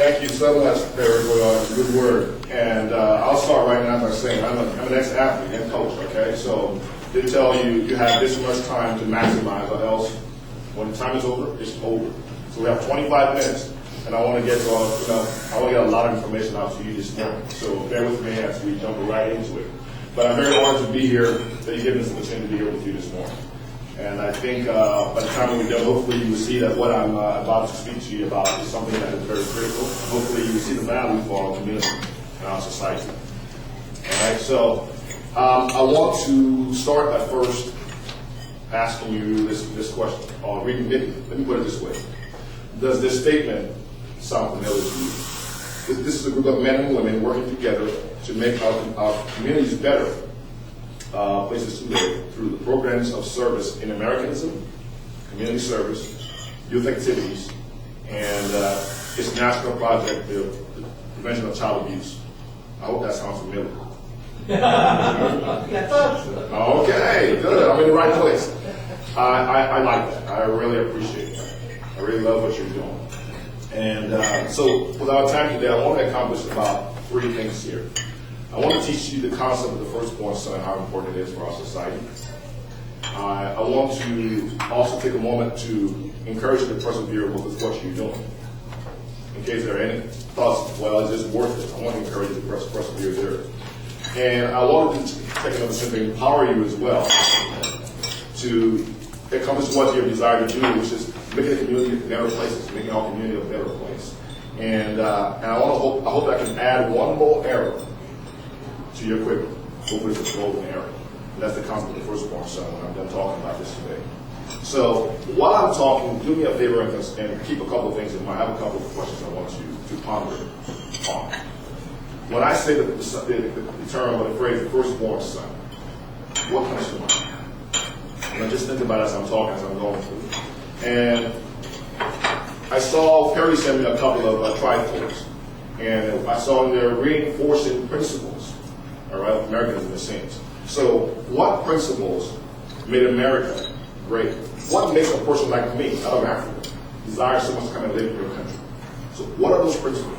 Thank you so much, Barry, for your good word. And I'll start right now by saying I'm an ex-athlete and coach, okay? So they tell you you have this much time to maximize, or else when the time is over, it's over. So we have 25 minutes, and I want to get to I want to get a lot of information out to you this morning. So bear with me as we jump right into it. But I'm very honored to be here, that you've given us the opportunity to be here with you this morning. And I think by the time we're done, hopefully you will see that what I'm about to speak to you about is something that is very critical. Hopefully you will see the value for our community and our society. All right, so I want to start by first asking you this question, or let me put it this way. Does this statement sound familiar to you? This is a group of men and women working together to make our communities better places to live through the programs of service in Americanism, community service, youth activities, and its national project, the prevention of child abuse. I hope that sounds familiar. Okay, good. I'm in the right place. I like that. I really appreciate that. I really love what you're doing. And so, with our time today, I want to accomplish about 3 things here. I want to teach you the concept of the firstborn son, how important it is for our society. I want to also take a moment to encourage you to persevere with what you're doing. In case there are any thoughts, well, is this worth it? I want to encourage you to persevere there. And I want to take another step to empower you as well to accomplish what you desire to do, which is making the community better places, making our community a better place. And I hope I can add one more arrow to your quiver. Hopefully it's a golden arrow. And that's the concept of the firstborn son when I'm done talking about this today. So while I'm talking, do me a favor and keep a couple of things in mind. I have a couple of questions I want you to ponder on. When I say the term or the phrase, the firstborn son, what comes to mind? And I just think about it as I'm talking, as I'm going through. And I saw Perry send me a couple of trifolds, and I saw in there reinforcing principles, all right, Americans in a sense. So what principles made America great? What makes a person like me, out of Africa, desire so much to come and live in your country? So what are those principles?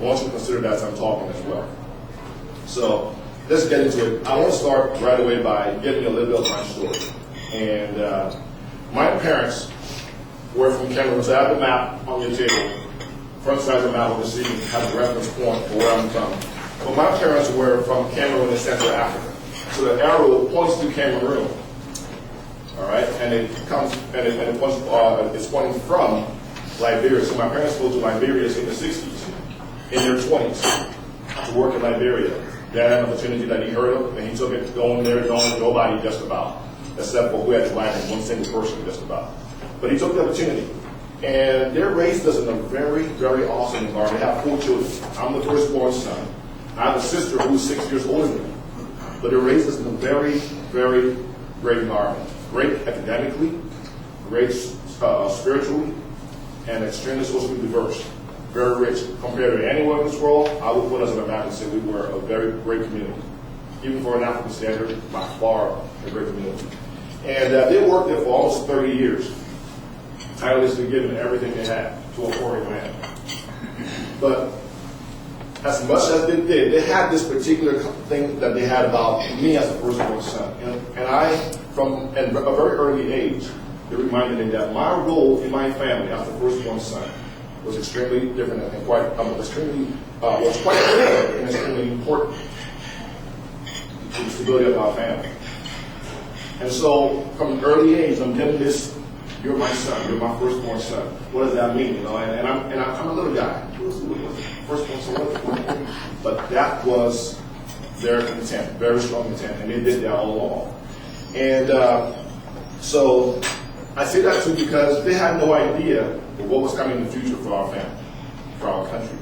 I want you to consider that as I'm talking as well. So let's get into it. I want to start right away by giving you a little bit of my story. And my parents were from Cameroon. So I have the map on your table. Front side of the map of the city has a reference point for where I'm from. But my parents were from Cameroon in Central Africa. So the arrow points to Cameroon. All right, and it comes and it points. It's pointing from Liberia. So my parents moved to Liberia in the '60s, in their 20s, to work in Liberia. They had an opportunity that he heard of, and he took it, going there, knowing nobody just about, except for who had to write him, one single person just about. But he took the opportunity. And they're raised us in a very, very awesome environment. They have 4 children. I'm the firstborn son. I have a sister who's 6 years older than me. But they're raised us in a very, very great environment. Great academically, great spiritually, and extremely socially diverse. Very rich. Compared to anyone in this world, I would put us on a map and say we were a very great community. Even for an African standard, by far a great community. And they worked there for almost 30 years. Tirelessly giving everything they had to a poor man. But as much as they did, they had this particular thing that they had about me as a firstborn son. And I, from a very early age, they reminded me that my role in my family as the firstborn son was extremely different and quite clear and extremely important to the stability of our family. And so, from an early age, I'm getting this. You're my son. You're my firstborn son. What does that mean? And I'm a little guy. Firstborn son. But that was their intent, very strong intent, and they did that all along. And so I say that too because they had no idea of what was coming in the future for our family, for our country.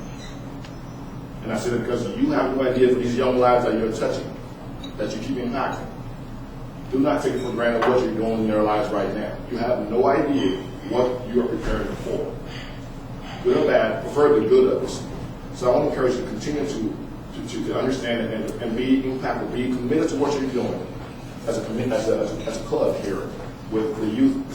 And I say that because you have no idea for these young lives that you're touching, that you keep impacting. Do not take it for granted what you're doing in their lives right now. You have no idea what you are preparing them for. Good or bad, prefer the good of this. So I want to encourage you to continue to understand and be impactful, be committed to what you're doing as a club here with the youth